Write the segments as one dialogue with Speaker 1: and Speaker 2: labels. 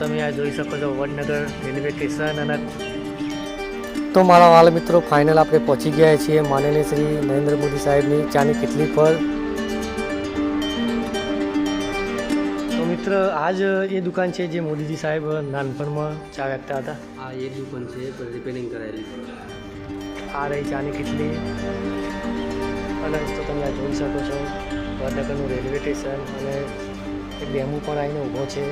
Speaker 1: તમે આ જોઈ શકો છો વડનગર રેલવે સ્ટેશન અને તો મારા વાલા મિત્રો ફાઇનલ આપણે પહોંચી ગયા છીએ માનનીય શ્રી નરેન્દ્ર મોદી સાહેબની ચાની કિટલી પર। તો મિત્ર આજ એ દુકાન છે જે મોદીજી સાહેબ નાનપણમાં ચા વેચતા હતા।
Speaker 2: આ એ દુકાન છે પણ રિપેરિંગ કરાયેલી છે।
Speaker 1: આ રહી ચાની કિટલી અને તો તમે આ જોઈ શકો છો વડનગરનું રેલવે સ્ટેશન અને એક ડેમો પણ આવીને ઊભો છે।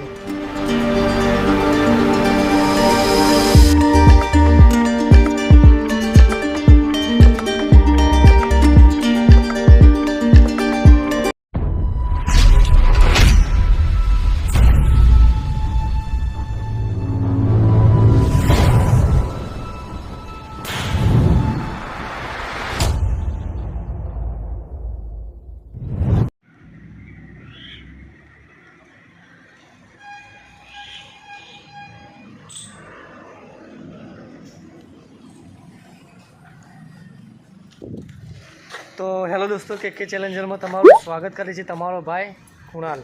Speaker 1: તો હેલો દોસ્તો કે ચેલેન્જરમાં તમારું સ્વાગત કરે છે તમારો ભાઈ કુણાલ।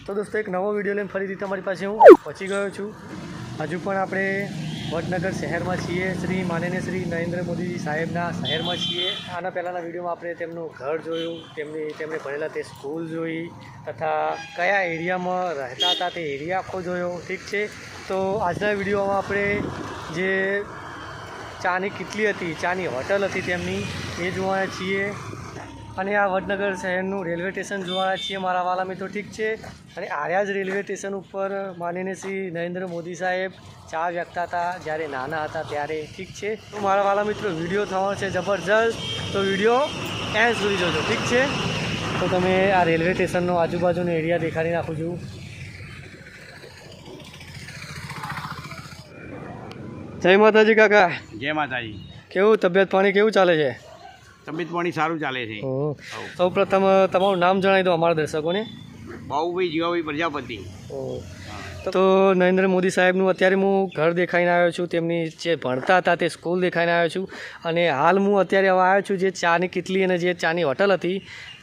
Speaker 1: તો દોસ્તો એક નવો વિડીયો લઈને ફરીથી તમારી પાસે હું પહોંચી ગયો છું। હજુ પણ આપણે વડનગર શહેરમાં છીએ, શ્રી માનનીય શ્રી નરેન્દ્ર મોદીજી સાહેબના શહેરમાં છીએ। આના પહેલાંના વિડીયોમાં આપણે તેમનું ઘર જોયું, તેમણે ભણેલા તે સ્કૂલ જોઈ તથા કયા એરિયામાં રહેતા હતા તે એરિયા આખો જોયો, ઠીક છે। તો આજના વિડીયોમાં આપણે જે ચાની કિટલી હતી, ચાની હોટલ હતી તેમની એ જોવાના છીએ અને આ વડનગર શહેરનું રેલવે સ્ટેશન જોવાના છીએ મારા વાલા મિત્રો, ઠીક છે। અને આર્યા જ રેલવે સ્ટેશન ઉપર માનનીય શ્રી નરેન્દ્ર મોદી સાહેબ ચા વેચતા હતા જ્યારે નાના હતા ત્યારે, ઠીક છે। તો મારા વાલા મિત્રો વિડીયો થવાનો છે જબરજસ્ત, તો વિડીયો એન્ડ સુધી જોજો, ઠીક છે। તો તમે આ રેલવે સ્ટેશનનો આજુબાજુનો એરિયા દેખાડી નાખું છું। જય માતાજી કાકા।
Speaker 2: જય માતાજી।
Speaker 1: કેવું તબિયત પાણી કેવું ચાલે છે?
Speaker 2: તબિયત પાણી સારું ચાલે છે।
Speaker 1: સૌ પ્રથમ તમારું નામ જણાવી દો અમારા દર્શકોને।
Speaker 2: બાહુભાઈ જીવાભાઈ પ્રજાપતિ।
Speaker 1: તો નરેન્દ્ર મોદી સાહેબનું અત્યારે હું ઘર દેખાઈને આવ્યો છું, તેમની જે ભણતા હતા તે સ્કૂલ દેખાઈને આવ્યો છું અને હાલ હું અત્યારે હવે આવ્યો છું જે ચાની કિટલી અને જે ચાની હોટલ હતી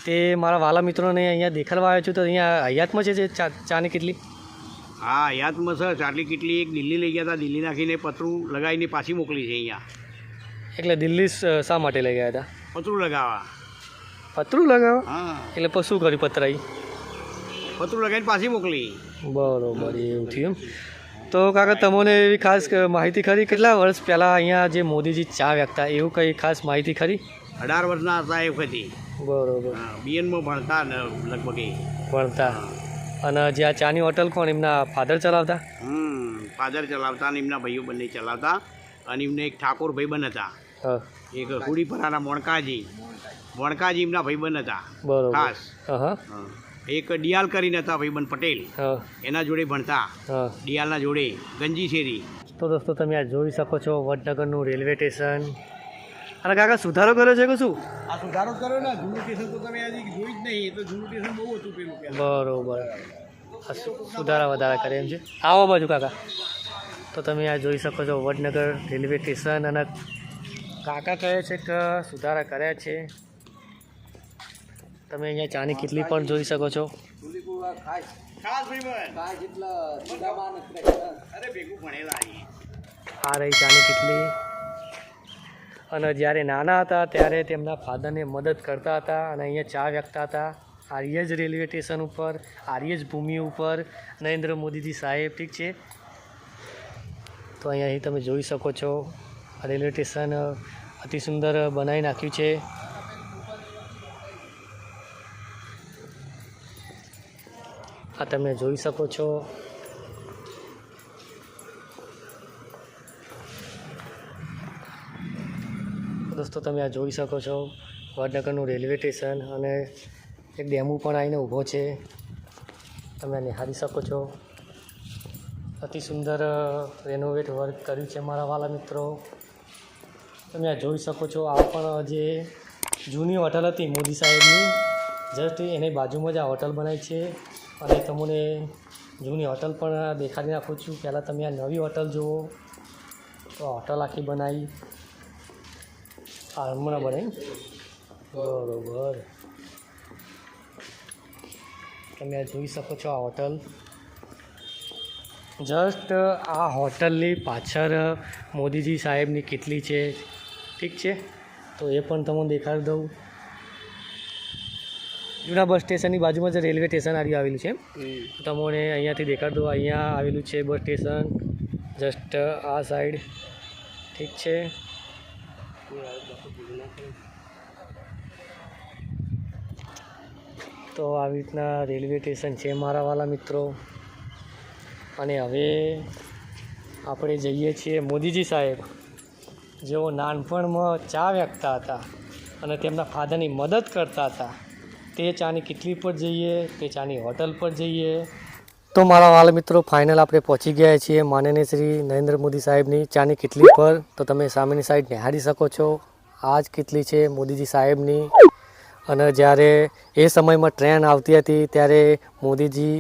Speaker 1: તે મારા વાલા મિત્રોને અહીંયા દેખાડવા આવ્યો છું। તો અહીંયા હયાતમાં છે જે ચાની કિટલી?
Speaker 2: હા, હયાતમાં સર ચાટલી કિટલી એક દિલ્હી લઈ ગયા હતા, દિલ્હી નાખીને પતરું લગાવીને પાછી મોકલી છે અહીંયા।
Speaker 1: એટલે દિલ્હી શા માટે લઈ ગયા હતા?
Speaker 2: પતરું લગાવવા।
Speaker 1: પતરું લગાવવા?
Speaker 2: હા,
Speaker 1: એટલે પછી શું કર્યું પતરાઈ?
Speaker 2: પતરું લગાવીને પાછી મોકલી।
Speaker 1: બરોબર, એવું થયું એમ। તો કાકા તમને એવી ખાસ માહિતી ખરી કેટલા વર્ષ પહેલાં અહીંયા જે મોદીજી ચા વેચતા એવું કંઈ ખાસ માહિતી ખરી?
Speaker 2: 18 વર્ષના હતા એ વખતે।
Speaker 1: બરોબર,
Speaker 2: બીએનમાં ભણતા ને લગભગ એ
Speaker 1: ભણતા। અને જે આ ચાની હોટલ કોણ એમના ફાધર ચલાવતા?
Speaker 2: ફાધર ચલાવતા અને એમના ભાઈઓ બંને ચલાવતા અને એમને એક ઠાકોર ભાઈબંધ હતા, એક હુડીપરાના મોણકાજી એમના ભાઈબંધ હતા।
Speaker 1: બરોબર,
Speaker 2: ખાસ
Speaker 1: હા।
Speaker 2: એક ડિયાલ કરીને હતા ભાઈબંધ પટેલ, એના જોડે ભણતા, ડિયાલના જોડે ગંજી શેરી।
Speaker 1: તો દોસ્તો તમે આ જોઈ શકો છો વડનગરનું રેલવે સ્ટેશન। અને કાકા સુધારો કર્યો છે કે શું?
Speaker 2: આ સુધારો કર્યો ને, જૂનું સ્ટેશન તો તમે આજે જોઈ જ નહીં, એ તો જૂનું સ્ટેશન બહુ હતું પેલું।
Speaker 1: બરોબર, સુધારા વધારા કરે એમ છે। આવો બાજુ કાકા। તો તમે આ જોઈ શકો છો વડનગર રેલવે સ્ટેશન અને કાકા કહે છે કે સુધારા કર્યા છે। તમે અહીંયા ચાની કિટલી પણ જોઈ શકો છો। આ રહી ચાની કિટલી અને જ્યારે નાના હતા ત્યારે તેમના ફાધરને મદદ કરતા હતા અને અહીંયા ચા વેચતા હતા આર્ય જ રેલવે સ્ટેશન ઉપર, આર્ય જ ભૂમિ ઉપર નરેન્દ્ર મોદીજી સાહેબ, ઠીક છે। તો અહીંયાથી તમે જોઈ શકો છો આ રેલવે સ્ટેશન અતિ સુંદર બનાવી નાખ્યું છે। આ તમે જોઈ શકો છો। દોસ્તો તમે આ જોઈ શકો છો વડનગરનું રેલવે સ્ટેશન અને એક ડેમો પણ આવીને ઊભો છે, તમે આ નિહાળી શકો છો। અતિ સુંદર રેનોવેટ વર્ક કર્યું છે મારા વાલા મિત્રો, તમે આ જોઈ શકો છો। આ પણ જે જૂની હોટલ હતી મોદી સાહેબની, જસ્ટ એની બાજુમાં જ આ હોટલ બનાવી છે અને તમને જૂની હોટલ પણ દેખાડી નાખું છું। પહેલાં તમે આ નવી હોટલ જુઓ, તો હોટલ આખી બનાવી હમણાં બનાવી, બરોબર। તમે આ જોઈ શકો છો આ હોટલ। જસ્ટ આ હોટલની પાછળ મોદીજી સાહેબની કેટલી છે, ઠીક છે, તો એ પણ તમને દેખાડી દઉં. જૂના બસ સ્ટેશનની બાજુમાં જ રેલવે સ્ટેશન આવેલું છે. તમને અહીંયાથી દેખાડી દઉં. અહીંયા આવેલું છે બસ સ્ટેશન, જસ્ટ આ સાઈડ, ઠીક છે. તો આવી રીતના રેલવે સ્ટેશન છે મારા વાલા મિત્રો. અને હવે આપણે જઈએ છીએ મોદીજી સાહેબ, જેઓ નાનપણમાં ચા વેચતા હતા અને તેમના ફાધરની મદદ કરતા હતા, તે ચાની કિટલી પર જઈએ, તે ચાની હોટલ પર જઈએ. તો મારા વાલા મિત્રો, ફાઇનલ આપણે પહોંચી ગયા છીએ માનનીય શ્રી નરેન્દ્ર મોદી સાહેબની ચાની કિટલી પર. તો તમે સામેની સાઈડ નિહાળી શકો છો. આ જ કિટલી છે મોદીજી સાહેબની. અને જ્યારે એ સમયમાં ટ્રેન આવતી હતી ત્યારે મોદીજી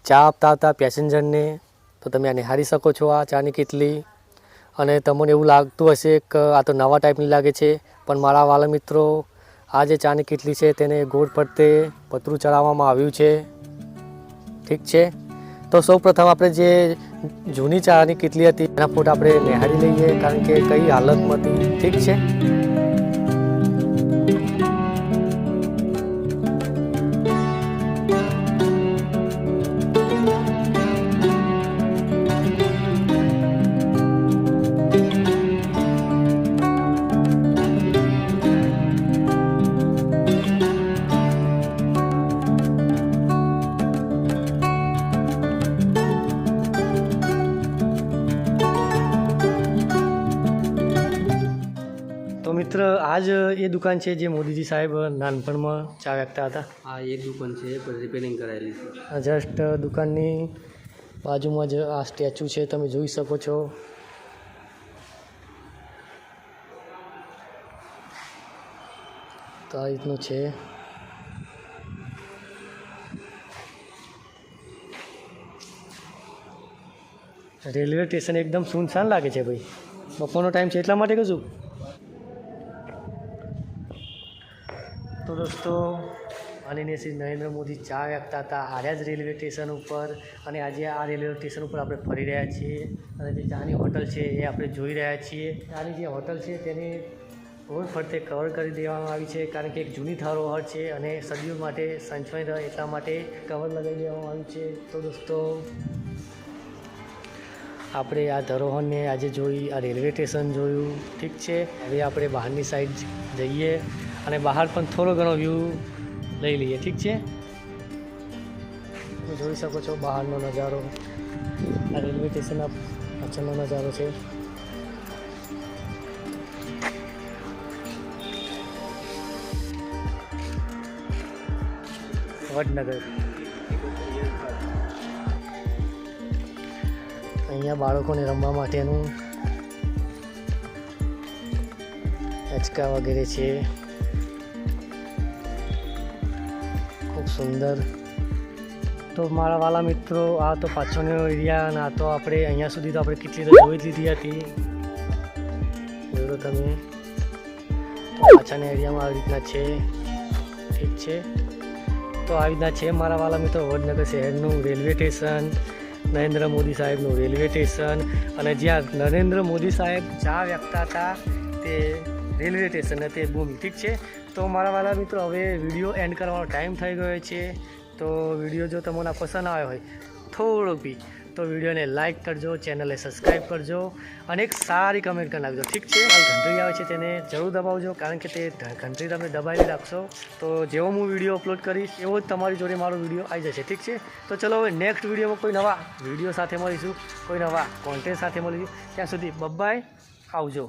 Speaker 1: ચા આપતા હતા પેસેન્જરને. તો તમે આ નિહાળી શકો છો આ ચાની કિટલી. અને તમને એવું લાગતું હશે કે આ તો નવા ટાઈપની લાગે છે, પણ મારા વાલા મિત્રો, આ જે ચાની કિટલી છે તેને ગોળ ફરતે પતરું ચડાવવામાં આવ્યું છે, ઠીક છે. તો સૌ પ્રથમ આપણે જે જૂની ચાની કિટલી હતી એના ફોટા આપણે નિહાળી લઈએ, કારણ કે કઈ હાલતમાં હતી, ઠીક છે. તો મિત્ર, આ જ એ દુકાન છે જે મોદીજી સાહેબ નાનપણમાં ચા વેચતા હતા.
Speaker 3: આ એક દુકાન છે પણ રિપેરિંગ કરાયેલી છે.
Speaker 1: આ જસ્ટ દુકાનની બાજુમાં જ આ સ્ટેચ્યુ છે, તમે જોઈ શકો છો. તો આ રીતનું છે. રેલવે સ્ટેશન એકદમ સુનસાન લાગે છે ભાઈ. બપોરનો ટાઈમ છે એટલા માટે કશું. તો દોસ્તો, માનનીય શ્રી નરેન્દ્ર મોદી ચા વેચતા હતા આર્યા જ રેલવે સ્ટેશન ઉપર. અને આજે આ રેલવે સ્ટેશન ઉપર આપણે ફરી રહ્યા છીએ અને જે ચાની હોટલ છે એ આપણે જોઈ રહ્યા છીએ. ચાની જે હોટલ છે તેને રોડ ફરતે કવર કરી દેવામાં આવી છે, કારણ કે એક જૂની ધરોહર છે અને સદીઓ માટે સંચવાઈ રહે એટલા માટે કવર લગાવી દેવામાં આવ્યું છે. તો દોસ્તો, આપણે આ ધરોહરને આજે જોઈ, આ રેલવે સ્ટેશન જોયું, ઠીક છે. હવે આપણે બહારની સાઈડ જઈએ અને બહાર પણ થોડો ઘણો વ્યૂ લઈ લઈએ, ઠીક છે. તમે જોઈ શકો છો બહારનો નજારો. આ રેલવે સ્ટેશનના પાછળનો નજારો છે. વડનગર. અહીંયા બાળકોને રમવા માટેનું હિંચકા વગેરે છે, ખૂબ સુંદર. તો મારા વાલા મિત્રો, આ તો પાછળનો એરિયા અને આ તો આપણે અહીંયા સુધી તો આપણે કેટલી તો જોઈ જ લીધી હતી. જોયું તમે. તો પાછળના એરિયામાં આવી રીતના છે, ઠીક છે. તો આવી રીતના છે મારા વાલા મિત્રો વડનગર શહેરનું રેલવે સ્ટેશન, નરેન્દ્ર મોદી સાહેબનું રેલવે સ્ટેશન. અને જ્યાં નરેન્દ્ર મોદી સાહેબ ચા વેચતા હતા તે રેલવે સ્ટેશન તે ભૂમિ, ઠીક છે. તો મારા વાલા મિત્રો, હવે વિડીયો એન્ડ કરવાનો ટાઈમ થઈ ગયો છે. તો વિડીયો જો તમને પસંદ આવ્યો હોય થોડો બી, તો વિડીયોને લાઇક કરજો, ચેનલને સબસ્ક્રાઈબ કરજો અને એક સારી કમેન્ટ કરી નાખજો, ઠીક છે. આ ઘંટડી આવે છે તેને જરૂર દબાવજો, કારણ કે તે ઘંટડી તમે દબાવી રાખશો તો જેવો હું વિડીયો અપલોડ કરીશ એવો જ તમારી જોડે મારો વિડીયો આવી જશે, ઠીક છે. તો ચલો હવે નેક્સ્ટ વિડીયોમાં કોઈ નવા વિડીયો સાથે મળીશું, કોઈ નવા કોન્ટેન્ટ સાથે મળીશું. ત્યાં સુધી બાય, આવજો.